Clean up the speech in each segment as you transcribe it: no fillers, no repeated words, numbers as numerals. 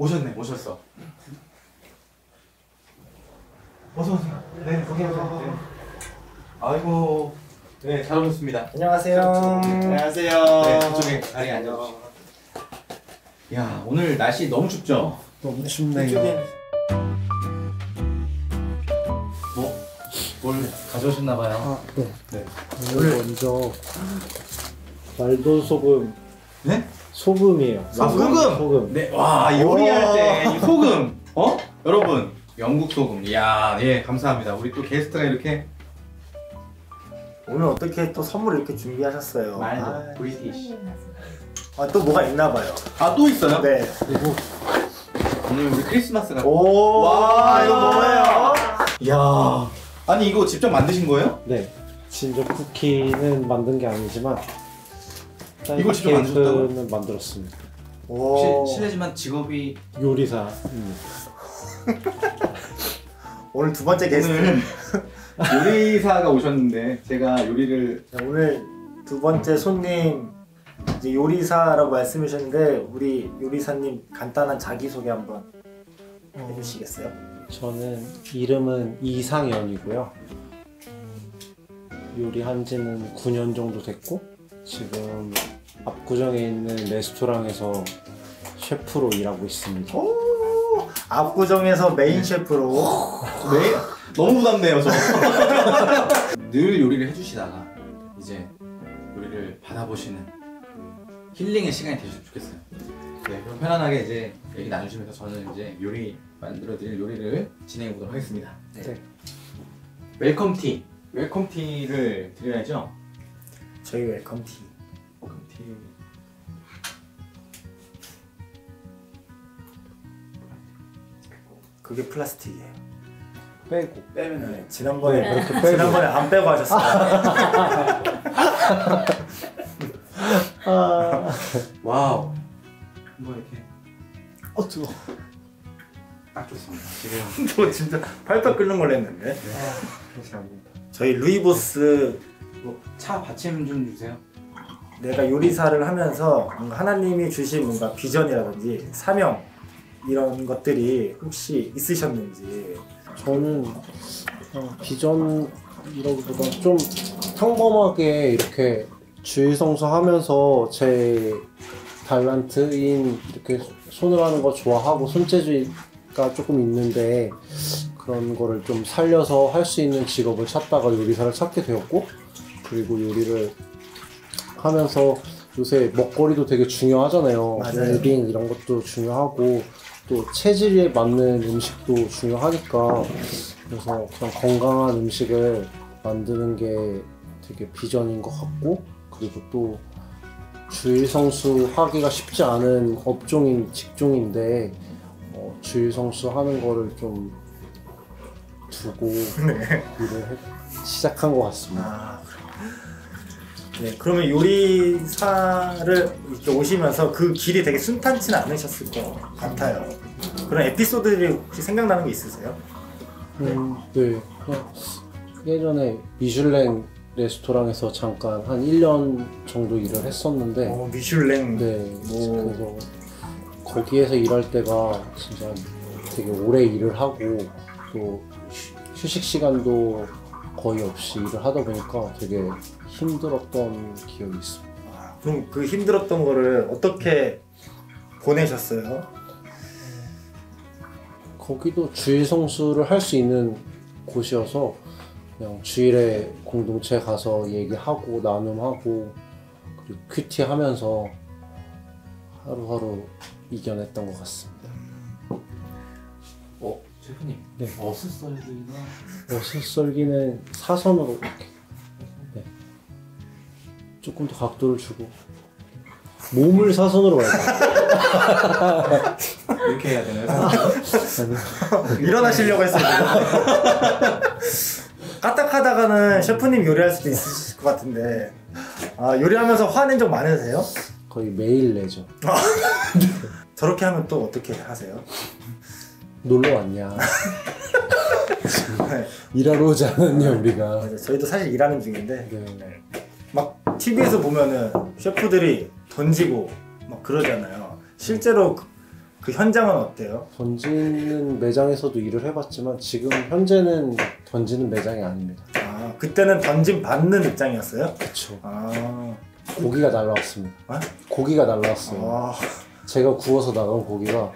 오셨네, 오셨어. 어서 오세요. 네, 거기 오세요. 네. 아이고, 네, 잘 오셨습니다. 안녕하세요. 안녕하세요. 네, 저쪽에 자리에 앉아주시고. 야, 오늘 날씨 너무 춥죠? 너무 춥네요. 뭘 가져오셨나봐요. 아, 네. 네. 오늘 먼저 말돈 소금. 네? 소금이에요. 아, 소금! 소금. 네, 와, 요리할 때 이 소금! 어? 여러분, 영국 소금. 이야, 예, 감사합니다. 우리 또 게스트가 이렇게. 오늘 어떻게 또 선물 이렇게 준비하셨어요? 말도, 브리티시. 또 뭐가 있나봐요. 아, 또 있어요? 네. 그리고 오늘 우리 크리스마스가. 오, 와, 이거 뭐예요? 이야. 아니, 이거 직접 만드신 거예요? 네, 진저 쿠키는 만든 게 아니지만 이걸 직접 만드셨다고요? 케이크는 만들었습니다. 혹시 실례지만 직업이 요리사. 오늘 두 번째 게스트. 오늘 요리사가 오셨는데 제가 요리를 자, 오늘 두 번째 손님 이제 요리사라고 말씀하셨는데 우리 요리사님 간단한 자기소개 한번 해주시겠어요? 저는 이름은 이상현이고요. 요리한 지는 9년 정도 됐고 지금 압구정에 있는 레스토랑에서 셰프로 일하고 있습니다. 오, 압구정에서 메인 셰프로. 네? 너무 부담돼요 저. 늘 요리를 해주시다가 이제 요리를 받아보시는 그 힐링의 시간이 되셨으면 좋겠어요. 네, 그럼 편안하게 이제 얘기 나누시면서 저는 이제 요리 만들어드릴 요리를 진행해 보도록 하겠습니다. 네. 웰컴 티, 웰컴 티를 드려야죠. 저희 웰컴 티. 웰컴 티. 그게 플라스틱이에요. 빼고. 빼면 네, 지난번에 네, 그렇게 빼고. 지난번에 안 빼고 하셨어요. 와우. 한번 이렇게 뜨거. 딱 좋습니다. 지금 저 진짜 팔팔 끓는 걸 했는데. 감사합니다. 저희 루이보스 차 받침 좀 주세요. 내가 요리사를 하면서 뭔가 하나님이 주신 뭔가 비전이라든지 사명 이런 것들이 혹시 있으셨는지. 저는 비전이라기보다 좀 평범하게 이렇게 주의성수하면서 제 달란트인 이렇게 손을 하는 거 좋아하고 손재주가 조금 있는데 그런 거를 좀 살려서 할 수 있는 직업을 찾다가 요리사를 찾게 되었고, 그리고 요리를 하면서 요새 먹거리도 되게 중요하잖아요. 맞아요. 웰빙 이런 것도 중요하고 또 체질에 맞는 음식도 중요하니까, 그래서 그런 건강한 음식을 만드는 게 되게 비전인 것 같고, 그리고 또 주일성수 하기가 쉽지 않은 업종인 직종인데 주일성수 하는 거를 좀 두고 일을 시작한 것 같습니다. 아, 네, 그러면 요리사를 이렇게 오시면서 그 길이 되게 순탄치는 않으셨을 것 같아요. 그런 에피소드들이 혹시 생각나는 게 있으세요? 네. 그냥 예전에 미슐랭 레스토랑에서 잠깐 한 1년 정도 일을 했었는데, 미슐랭. 네, 오. 그래서 거기에서 일할 때가 진짜 되게 오래 일을 하고 또 휴식 시간도 거의 없이 일을 하다 보니까 되게 힘들었던 기억이 있습니다. 그럼 그 힘들었던 거를 어떻게 보내셨어요? 거기도 주일 성수를 할 수 있는 곳이어서 그냥 주일에 공동체 가서 얘기하고 나눔하고 그리고 큐티 하면서 하루하루 이겨냈던 것 같습니다. 셰프님. 네. 어슷썰기나 어슷썰기는 사선으로 이렇게. 네. 조금 더 각도를 주고 몸을 사선으로 갈까요? 이렇게 해야 되나요? 일어나시려고 했어요. 까딱하다가는 셰프님 요리할 수도 있으실 것 같은데. 요리하면서 화낸 적 많으세요? 거의 매일 내죠. 저렇게 하면 또 어떻게 하세요? 놀러 왔냐? 네. 일하러 오지 않았냐 우리가. 맞아요. 저희도 사실 일하는 중인데 네. 막 TV에서 보면은 셰프들이 던지고 막 그러잖아요. 실제로 그 현장은 어때요? 던지는 매장에서도 일을 해봤지만 지금 현재는 던지는 매장이 아닙니다. 아, 그때는 던짐 받는 입장이었어요? 그쵸. 아, 고기가 날라왔습니다. 어? 고기가 날라왔어요. 아, 제가 구워서 나간 고기가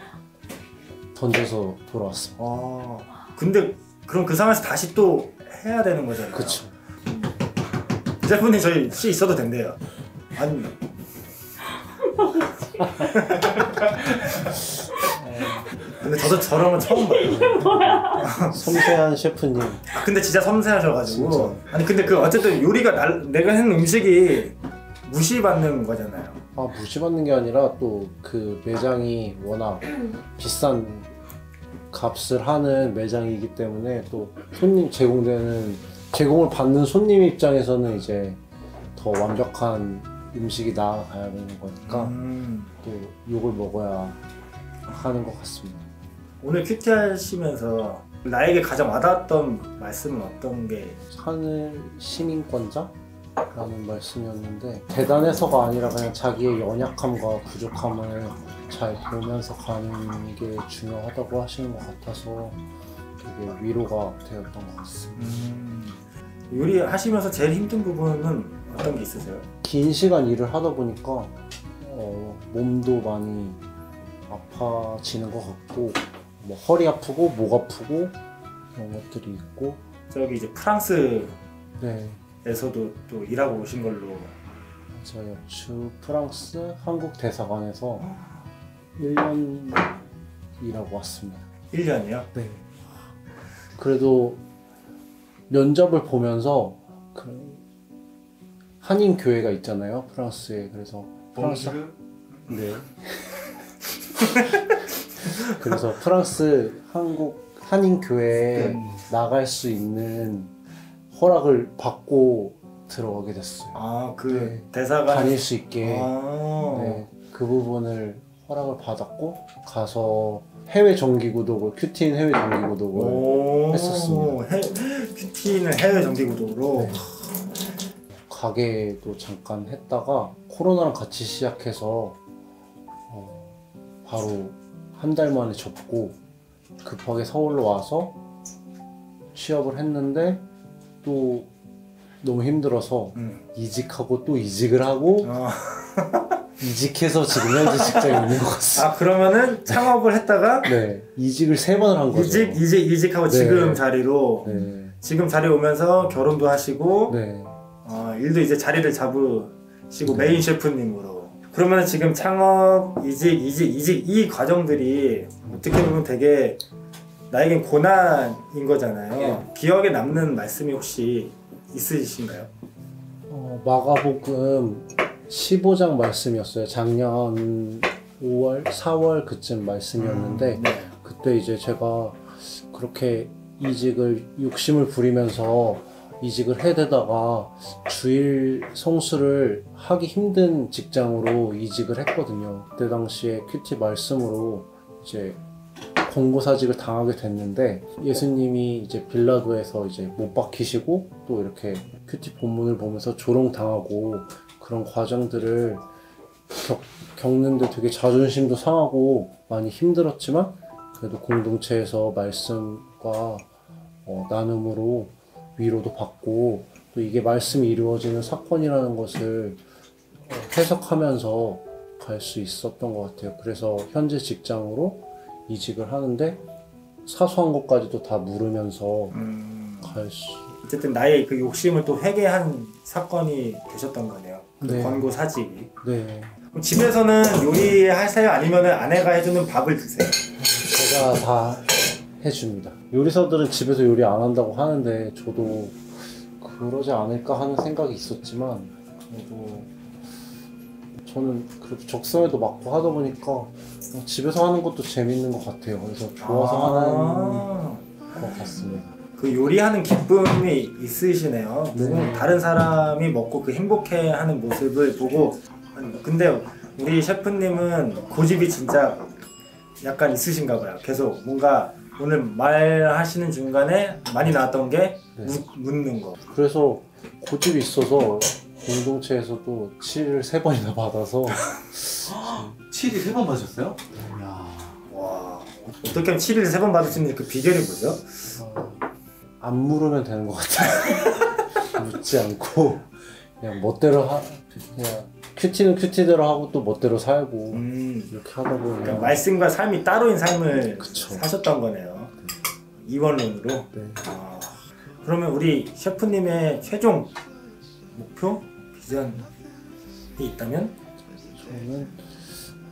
던져서 돌아왔습니다. 아. 근데 그럼 그 상황에서 다시 또 해야 되는 거잖아요. 그쵸. 셰프님 저희 씨 있어도 된대요. 아니. 근데 저도 저런 건 처음 봐요. 섬세한 셰프님. 아, 근데 진짜 섬세하셔가지고. 진짜. 아니 근데 그 어쨌든 요리가 내가 한 음식이 무시받는 거잖아요. 아, 무시받는 게 아니라 또 그 매장이 워낙 비싼 값을 하는 매장이기 때문에 또 제공을 받는 손님 입장에서는 이제 더 완벽한 음식이 나아가야 되는 거니까 또 욕을 먹어야 하는 것 같습니다. 오늘 큐티 하시면서 나에게 가장 와닿았던 말씀은 어떤 게? 하늘 시민권자? 라는 말씀이었는데 대단해서가 아니라 그냥 자기의 연약함과 부족함을 잘 보면서 가는 게 중요하다고 하시는 것 같아서 되게 위로가 되었던 것 같습니다. 요리 하시면서 제일 힘든 부분은 어떤 게 있으세요? 긴 시간 일을 하다 보니까 몸도 많이 아파지는 것 같고 뭐 허리 아프고 목 아프고 그런 것들이 있고 저기 이제 프랑스에서도 네 또 일하고 오신 걸로. 맞아요. 주 프랑스 한국 대사관에서 1년 일하고 왔습니다. 1년이요? 네. 그래도 면접을 보면서 그 한인 교회가 있잖아요, 프랑스에. 그래서 프랑스 네. 그래서 프랑스 한국 한인 교회에 나갈 수 있는 허락을 받고 들어가게 됐어요. 아, 그 네. 대사관 다닐 수 있게. 아. 네, 그 부분을 허락을 받았고 가서 해외 정기구독을 큐티인 해외 정기구독을 했었습니다. 큐티는 해외 정기구독으로. 네. 가게도 잠깐 했다가 코로나랑 같이 시작해서 바로 한 달 만에 접고 급하게 서울로 와서 취업을 했는데 또 너무 힘들어서 이직하고 또 이직을 하고 이직해서 지금 현재 직장에 있는 것 같습니다. 아, 그러면은 창업을 했다가 네, 이직을 3번을 한 거죠. 이직하고 네. 지금 자리로 네, 지금 자리에 오면서 결혼도 하시고 네, 일도 이제 자리를 잡으시고 네. 메인 셰프님으로. 그러면 지금 창업, 이직 이 과정들이 어떻게 보면 되게 나에겐 고난인 거잖아요. 네. 기억에 남는 말씀이 혹시 있으신가요? 마가복음 15장 말씀이었어요. 작년 5월, 4월 그쯤 말씀이었는데 네. 그때 이제 제가 그렇게 욕심을 부리면서 이직을 해대다가 주일 성수를 하기 힘든 직장으로 이직을 했거든요. 그때 당시에 큐티 말씀으로 이제 권고사직을 당하게 됐는데 예수님이 이제 빌라도에서 이제 못 박히시고 또 이렇게 큐티 본문을 보면서 조롱당하고 그런 과정들을 겪는데 되게 자존심도 상하고 많이 힘들었지만 그래도 공동체에서 말씀과 나눔으로 위로도 받고 또 이게 말씀이 이루어지는 사건이라는 것을 해석하면서 갈 수 있었던 것 같아요. 그래서 현재 직장으로 이직을 하는데 사소한 것까지도 다 물으면서 갈 수. 어쨌든 나의 그 욕심을 또 회개한 사건이 되셨던 거네요. 그 네. 권고 사직이. 네. 그럼 집에서는 요리하세요? 아니면 아내가 해주는 밥을 드세요? 제가 다 해줍니다. 요리사들은 집에서 요리 안 한다고 하는데 저도 그러지 않을까 하는 생각이 있었지만 그래도 저는 그래도 적성에도 맞고 하다 보니까 집에서 하는 것도 재밌는 것 같아요. 그래서 좋아서 하는 것 같습니다. 그 요리하는 기쁨이 있으시네요. 네. 다른 사람이 먹고 그 행복해하는 모습을 보고. 근데 우리 셰프님은 고집이 진짜 약간 있으신가 봐요. 계속 뭔가 오늘 말하시는 중간에 많이 나왔던 게 네. 묻는 거. 그래서 고집이 있어서 공동체에서도 7을 3번이나 받아서 7이 3번 받으셨어요? 이야. 어떻게 하면 7일에 3번 받을 수 있는 그 비결이 뭐죠? 안 물으면 되는 것 같아요. 묻지 않고 그냥 멋대로 그냥 큐티는 큐티대로 하고 또 멋대로 살고 이렇게 하다 보면 그러니까 말씀과 삶이 따로인 삶을 그쵸. 사셨던 거네요. 이원론으로. 네. 그러면 우리 셰프님의 최종 목표? 비전이 있다면? 저는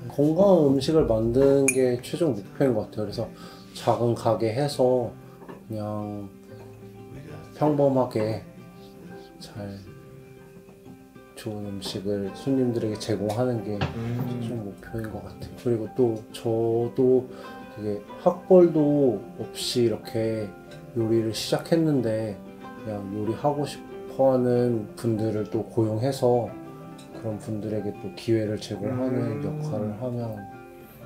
건강한 음식을 만드는 게 최종 목표인 것 같아요. 그래서 작은 가게 해서 그냥 평범하게 잘 좋은 음식을 손님들에게 제공하는 게 최종 목표인 것 같아요. 그리고 또 저도 되게 학벌도 없이 이렇게 요리를 시작했는데 그냥 요리하고 싶어하는 분들을 또 고용해서 그런 분들에게 또 기회를 제공하는 역할을 하면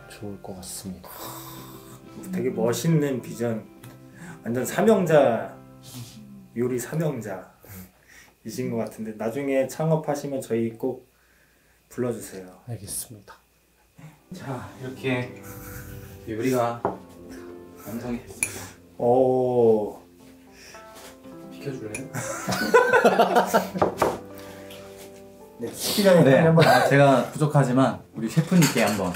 좋을 것 같습니다. 되게 멋있는 비전. 완전 사명자, 요리 사명자이신 것 같은데 나중에 창업하시면 저희 꼭 불러주세요. 알겠습니다. 자, 이렇게 요리가 완성이 됐습니다. 오, 비켜줄래요? 네, 식기 전에 네, 한번 제가 부족하지만 우리 셰프님께 한번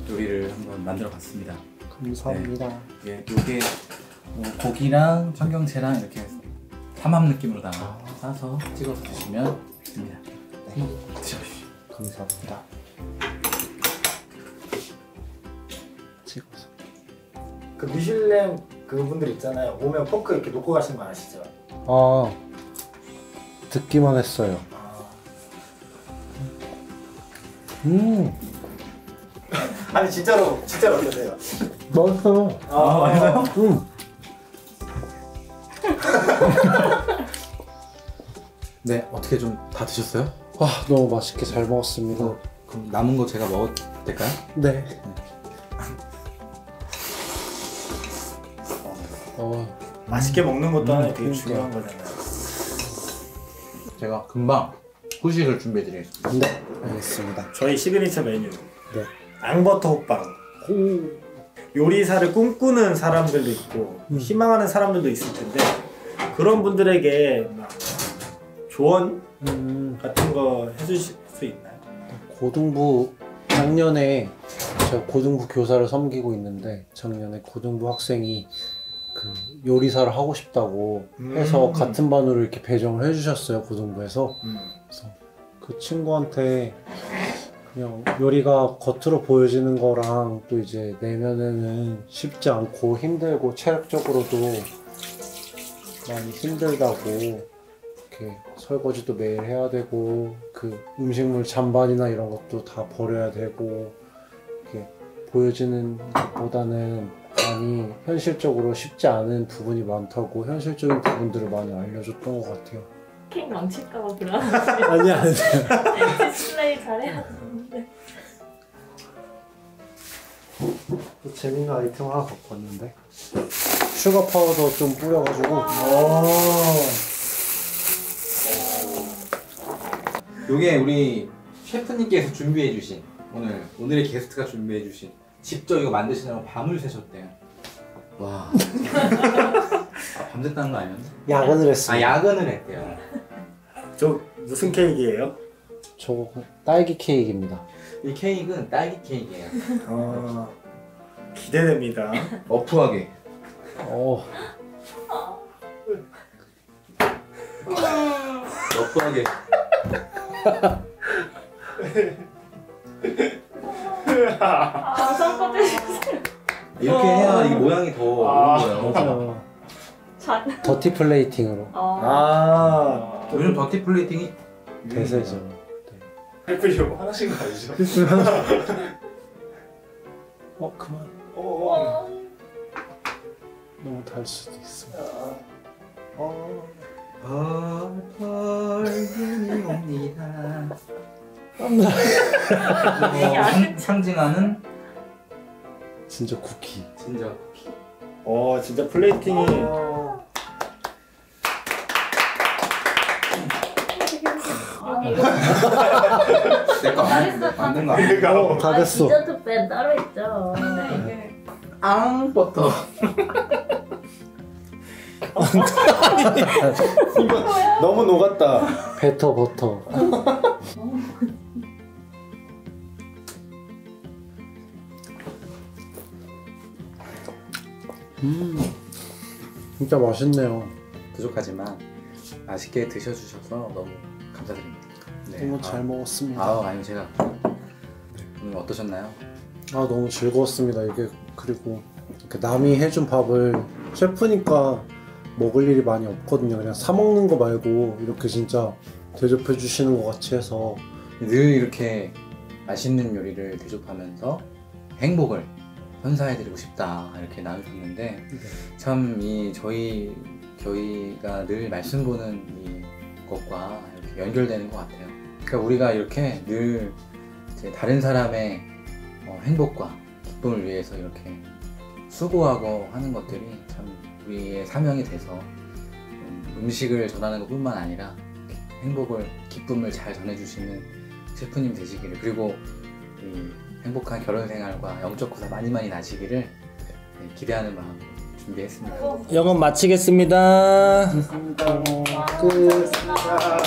요리를 한번 만들어 봤습니다. 감사합니다. 예, 요게 뭐 고기랑 청경채랑 이렇게 삼합 느낌으로다가 싸서 찍어서 드시면 됩니다. 한번 드셔보십시오. 감사합니다. 찍어서. 그 미슐랭 그분들 있잖아요. 오면 포크 이렇게 놓고 가시는 거 아시죠? 아, 듣기만 했어요. 아니 진짜로 어떠세요? 맛있어요. 맞아요? 네, 어떻게 좀 다 드셨어요? 와, 너무 맛있게 잘 먹었습니다. 그럼 남은 거 제가 먹어도 될까요? 네. 맛있게 먹는 것도 하나 되게 그러니까. 중요한 거잖아요. 제가 금방 후식을 준비해 드리겠습니다. 네, 알겠습니다. 저희 시그니처 메뉴 네. 앙버터 호빵. 요리사를 꿈꾸는 사람들도 있고 희망하는 사람들도 있을 텐데 그런 분들에게 막 조언 같은 거 해주실 수 있나요? 고등부 작년에 제가 고등부 교사를 섬기고 있는데 작년에 고등부 학생이 그 요리사를 하고 싶다고 해서 같은 반으로 이렇게 배정을 해주셨어요, 고등부에서. 그래서 그 친구한테 그냥 요리가 겉으로 보여지는 거랑 또 이제 내면에는 쉽지 않고 힘들고 체력적으로도 많이 힘들다고, 이렇게 설거지도 매일 해야 되고 그 음식물 잔반이나 이런 것도 다 버려야 되고 이렇게 보여지는 것보다는 많이 현실적으로 쉽지 않은 부분이 많다고 현실적인 부분들을 많이 알려줬던 것 같아요. 케이크 망칠까봐 불안하지. 아니야. 디스플레이 잘해야 되는데. 또 재밌는 아이템 하나 갖고 왔는데 슈가 파우더 좀 뿌려가지고. 요게 우리 셰프님께서 준비해주신 오늘의 게스트가 준비해주신 직접 이거 만드시느라고 밤을 새셨대요. 와. 아, 밤샜다는 거 아니었나? 야근을 했어요. 아, 야근을 했대요. 저 무슨 케이크예요? 저거 딸기 케이크입니다. 이 케이크는 딸기 케이크예요. 기대됩니다. 어프하게. 어프하게. 방송 꺼주세요. 이렇게 해야 이게 모양이 더 오는 거예요. 잔. 더티 플레이팅으로. 요즘 더티 플레이팅이 대세죠. 해보려고 하나씩 가야죠. 그만. 너무 달 수도 있어. 벌벌이 옵니다. 상징하는 진짜 쿠키. 진짜 쿠키. 진짜 플레이팅이 내거 맞는 거 아니야? 다 됐어. 디저트 밴 따로 있죠. 근데 이게 앙 버터. 이거 너무 녹았다. 베터 버터. 진짜 맛있네요. 부족하지만 맛있게 드셔주셔서 너무 감사드립니다. 네. 너무 잘 먹었습니다. 아니 제가 오늘 어떠셨나요? 너무 즐거웠습니다. 이게 그리고 이렇게 남이 해준 밥을 셰프니까 먹을 일이 많이 없거든요. 그냥 사 먹는 거 말고 이렇게 진짜 대접해 주시는 것 같이 해서 늘 이렇게 맛있는 요리를 대접하면서 행복을 선사해드리고 싶다 이렇게 나누셨는데 참 이 저희가 늘 말씀 보는 이 것과 이렇게 연결되는 것 같아요. 그러니까 우리가 이렇게 늘 이제 다른 사람의 행복과 기쁨을 위해서 이렇게 수고하고 하는 것들이 참 우리의 사명이 돼서 음식을 전하는 것뿐만 아니라 행복을 기쁨을 잘 전해주시는 셰프님 되시기를, 그리고 이 행복한 결혼 생활과 영적 구사 많이 나시기를 기대하는 마음으로 준비했습니다. 영업 마치겠습니다. 끝. 와.